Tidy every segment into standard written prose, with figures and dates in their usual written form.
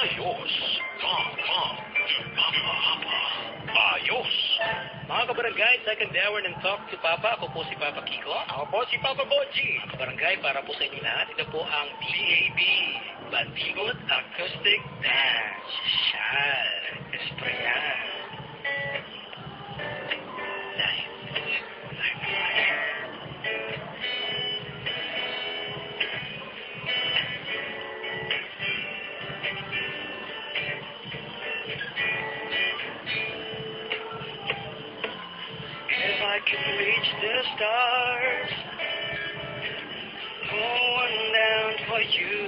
Ayos. Ayos. Mga kabarangay, second hour ng Talk to Papa. Ako po si Papa Kiko. Ako po si Papa Boji. Mga kabarangay, para po sa inyo lahat, ito po ang BAB, Bandigot Acoustic Band. Shal. Estrella. If I can reach the stars, pull one down for you,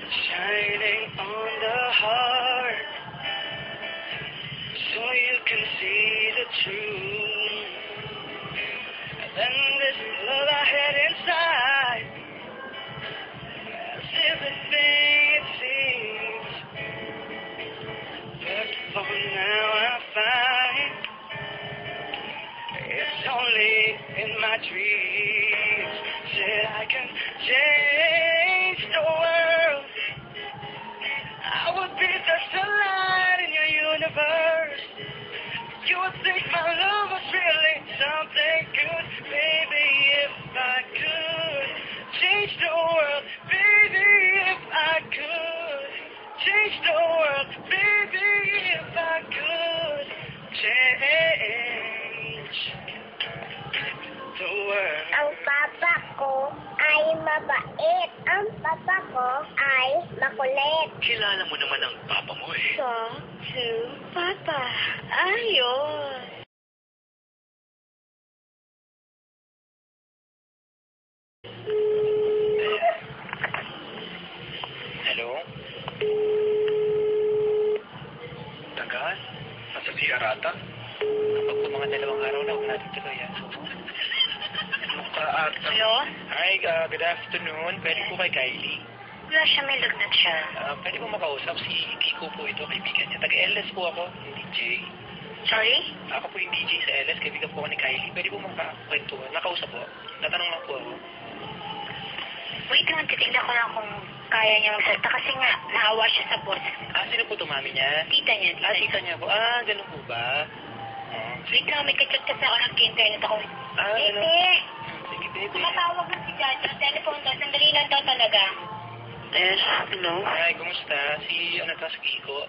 shining on the heart, so you can see the truth. And then this love I had inside, as everything it seems, but for now I find it's only in my dreams that I can change the world. I would be just a light in your universe. You would think my love was really something good. Baby, if I could change the world. Baby, if I could change the world. Baby, if I could change the world. Ang papa ko ay mabait. Ang papa ko ay makulit. Kilala mo naman ang papa mo eh. Talk to Papa. Ayos. Hello? Tagal? Nasa CR ata? Kapag po mga 2 araw na, huwag natin tuloy yan. Hello? Hi, good afternoon. Pwede po kay Kylie. Wala siya, may lagnat siya. Pwede po makausap si Kiko po ito, kaibigan niya. Taga-LS po ako, yung DJ. Sorry? Ako po yung DJ sa LS, kaibigan po ako ni Kylie. Pwede po makakwentuhan. Nakausap po. Natanong lang po ako. Wait lang, titignan ko lang kung kaya niya magsalita kasi nga, naawa siya sa boss. Sino po tumami niya? Tita niya. Tita niya po. Ganun po ba? Wait lang, may kachat kasi ako nag-internet ako. Ano? Sige, baby. Tumatawag na si Dad. Yung telephone daw, sandali lang daw talaga. Yes, hello? Hi, kumusta? Si Kiko.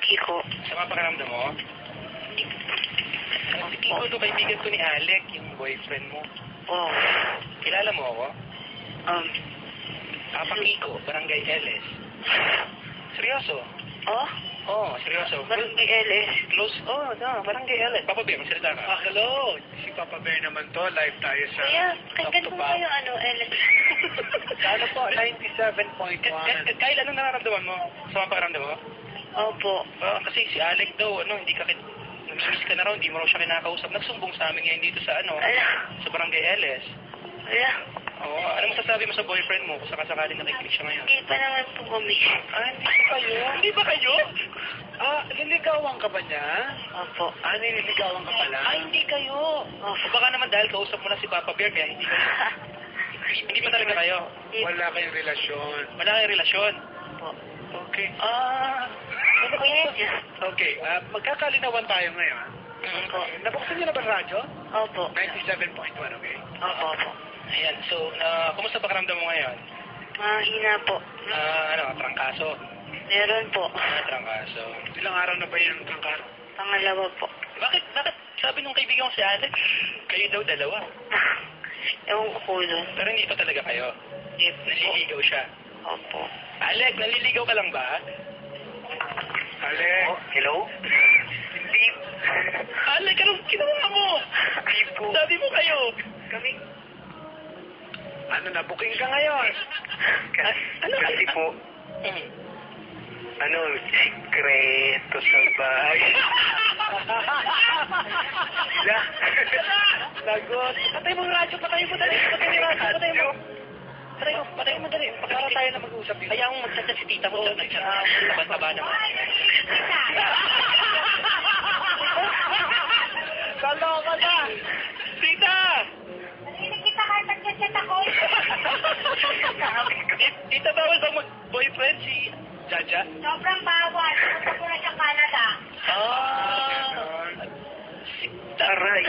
Kiko. Sa mga pakiramdam mo? Si Kiko to, kaibigan ko ni Alec, yung boyfriend mo. Oh. Kilala mo ako? Papa Kiko, Barangay LS. Seryoso? Oh? Oo, seryoso. Barangay LS. Close? Barangay LS. Papa Bear, magsalita ka. Hello. Si Papa Bear naman to. Live tayo sa... Kaya, Talk kagad to mo Papa. kayo, LS. Ano po? 97.1. Kyle, anong nararamdaman mo? Sa mga pakiramdam mo? Opo. Kasi si Alec daw, hindi ka nag-miss ka na raw, hindi mo raw siya kinakausap. Nagsumbong sa amin ngayon dito sa sa Barangay LS. Wala. Oo, ano masasabi mo sa boyfriend mo kung sakasakali nakikinig siya ngayon? Hindi pa naman po kami. Hindi ba kayo? Hindi ba kayo? Niligawan ka ba niya? Opo. Nililigawan ka pala? Hindi kayo. O baka naman dahil kausap mo na si Papa Bear, kaya hindi kayo. Hindi pa talaga kayo. Wala kayong relasyon. Wala kayong relasyon. Opo. Okay. Ano ko yun? Okay. Magkakalinawan tayo ngayon. Opo. Nabuksan niyo na ba ang radyo? Opo. 97.1, okay? Opo. Ayan, so, kumusta pakiramdam mo ngayon? Mahina po. Trangkaso. Meron po. Trangkaso. Ilang araw na ba yung trangkaso? Pangalawa po. Bakit sabi nung kaibigan ko si Alex, kayo daw dalawa? Ewan ko po doon. Pero hindi pa talaga kayo. Hindi po. Naliligaw siya. Opo. Alec, naliligaw ka lang ba? Alec? Hello? Hindi. Alec, anong ginawa mo? Hindi po. Sabi mo kayo. Kami. Booking ka ngayon? Kasi po, sikreto sa bahay. Lagot. Patay mo yung radyo, patay mo, dali. Patay mo yung radyo, patay mo. Patay mo, dali. Para tayo na mag-usap dito. Kaya akong magsasya si tita mo. Taba naman. Kaloka na. Tita! Nakikita ka, nag-chat ako. Tita, bawal bang mag-boyfriend si Jaja? Sobrang bawal. Punta ko na sa Canada. Taray.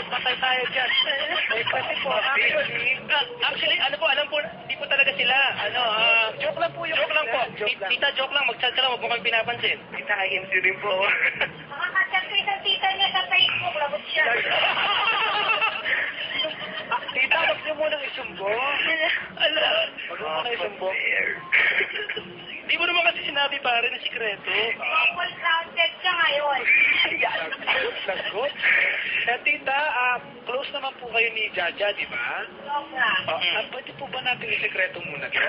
Patay tayo dyan. Kasi po, actually, ano po, alam po, di po talaga sila. Joke lang po yun. Joke lang po. Tita, joke lang. Mag-chat ka lang, huwag mo kami pinapansin. Tita, IMC rin po. Makakachat ko isang tita niya sa Facebook. Labot siya. Tita, huwag niyo munang isumbong. Huwag mo munang isumbong. Di mo naman kasi sinabi pare na sikreto. Double grounded siya ngayon. Sagot. Tita, close naman po kayo ni Jaja, di ba? Sobra. Pwede po ba natin isikreto muna to?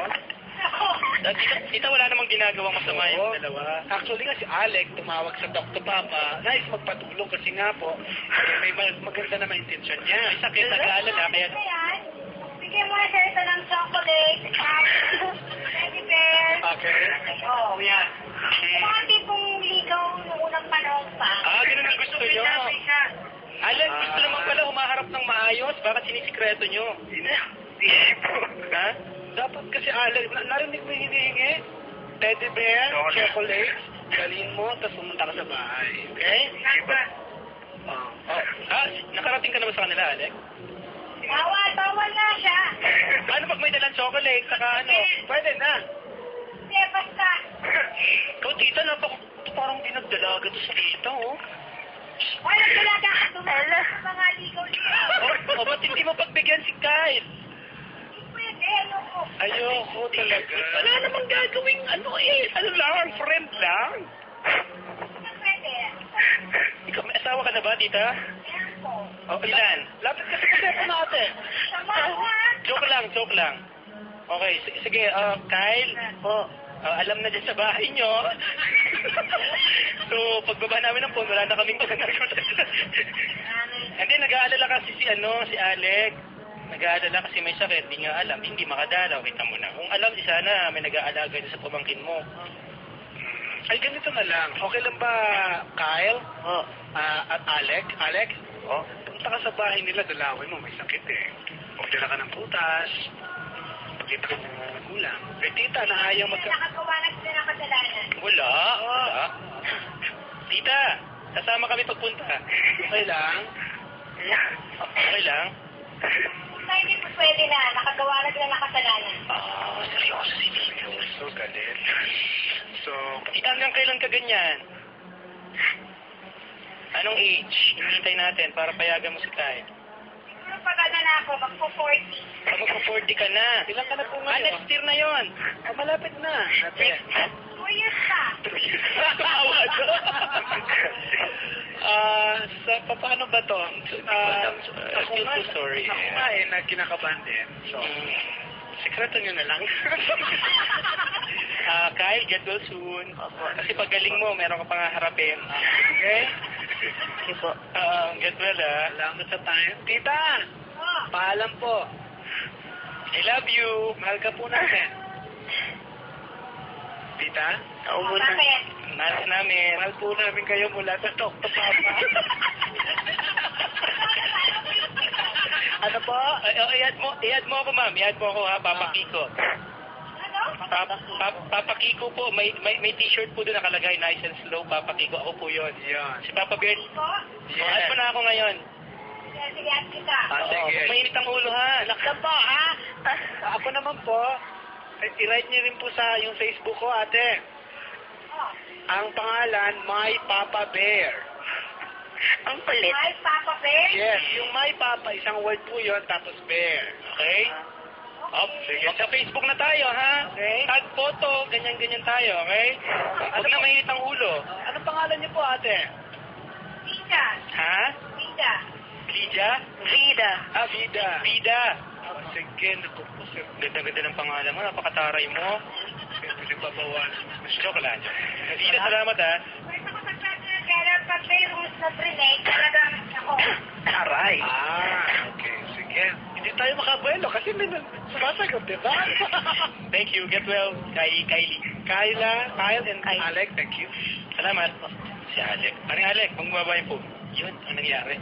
Ako. Tita, wala namang ginagawang masama yung dalawa. Actually nga si Alec tumawag sa Dr. Papa, nais magpatulong kasi nga po, may maganda naman intensyon niya. May sakit, nag-aalala, kaya... Ayan. Bigyan mo na siya ito ng chocolate. Teddy bear. Okay. Oo. Yan. Yung mga tipong ligaw noong unang panahon pa. Ganun ang gusto nyo. Alec, gusto naman pala humaharap ng maayos, bakit sinisikreto nyo? Hindi po. Ha? Dapat kasi Alec, narinig mo yung hinihingi? Teddy bear, chocolate, dalhin mo, tapos pumunta ka sa bahay. Okay? Nakarating ka na ba sa kanila, Alec? Bawal na siya. Ano pag may dalang chocolate, saka ano? Pwede na. Hindi, basta. Ikaw, tita, parang dinagdalaga to sa tita, oh. Wala talaga ka tumala sa mga ligaw-ligaw. Ba't hindi mo pagbigyan si Kyle? Pwede, ayoko. Ayoko talaga. Wala namang gagawing ano lang, friend lang. Pwede. Ikaw, may asawa ka na ba, tita? Ayan po. Ilan? Lapit kasi kasi natin. Sama ha? Joke lang. Okay, sige, Kyle. Alam na dyan sa bahay nyo. So, pagbaba namin ng phone, wala na kaming ginagawa. Hindi, nag-aalala kasi si Alec. Nag-aalala kasi may sakit, di nga alam, hindi makadalaw, kita mo na. Kung alam, di sana may nag-aalaga sa pamangkin mo. Ay, ganito na lang. Okay lang ba, Kyle? At Alec? Punta ka sa bahay nila, dalawin mo, may sakit eh. Pagdala ka ng putas, pakita ka ng magulang. Eh, tita, na ayaw Nakagawa na sila ng kasalanan. Wala. Tita, kasama kami pagpunta. Okay lang? Okay lang? Basta hindi po pwede na. Nakagawa na sila ng kasalanan. Seryoso si Tito. So, galit. So, Tita, hanggang kailan ka ganyan? Anong age? Hinihintay natin para payagan mo si Kyle. Siguro pag na ako, magpo-40. Pag magpo-40 ka na. Ilan ka na po ngayon? Next year na yon. Malapit na. 2 years pa. Tawa to. Paano ba to? Ako nga, sorry. Ako nga na kinakabahan din. So, sekreto nyo na lang. Kyle, get well soon. Kasi pag galing mo, meron ka pang harapin. Okay? Sige po. Get well, Salamat sa time. Tita! Paalam po. I love you. Mahal ka po natin. Tita? Bakit? Mahal namin. Mahal po namin kayo mula sa Dr. Papa. Ano po? I-add mo ako, ma'am. I-add mo ako, ha? Papa Kiko. Ano? Papa Kiko po. May t-shirt po doon nakalagay. Nice and slow, Papa Kiko. Ako po yun. Si Papa Bear. Ko? Add mo na ako ngayon. Sige, at kita. Sige. Mainit ang ulo, ha? Laksan po, ha? Ako naman po. I-write niyo rin po sa yung Facebook ko, ate. Ang pangalan, My Papa Bear. Ang kulit. Ay, Papa Bear? Yes, yung My Papa, isang word po yun, tapos Bear. Okay? Sige. Sa Facebook na tayo, ha? Okay. Tag photo, ganyan-ganyan tayo, okay? Huwag na mainit ang ulo. Anong pangalan niyo po, ate? Vida. Ha? Vida. Lydia? Vida. Vida. Vida. Sige, naku po, sir. Ganda-ganda ng pangalan mo, napakataray mo. Pwede babawan. Joke lang. Vida, salamat, ha? Pwede ko pagsasabi kaya pag may rules na pre-make, talagang ako. Aray. Okay, sige. Hindi tayo makabuelo kasi may sumasagot, di ba? Thank you. Get well, Kylie. Kyle and Alec, thank you. Salamat. Si Alec. Paring Alec, magbaba yung phone. Yun, ang nangyari.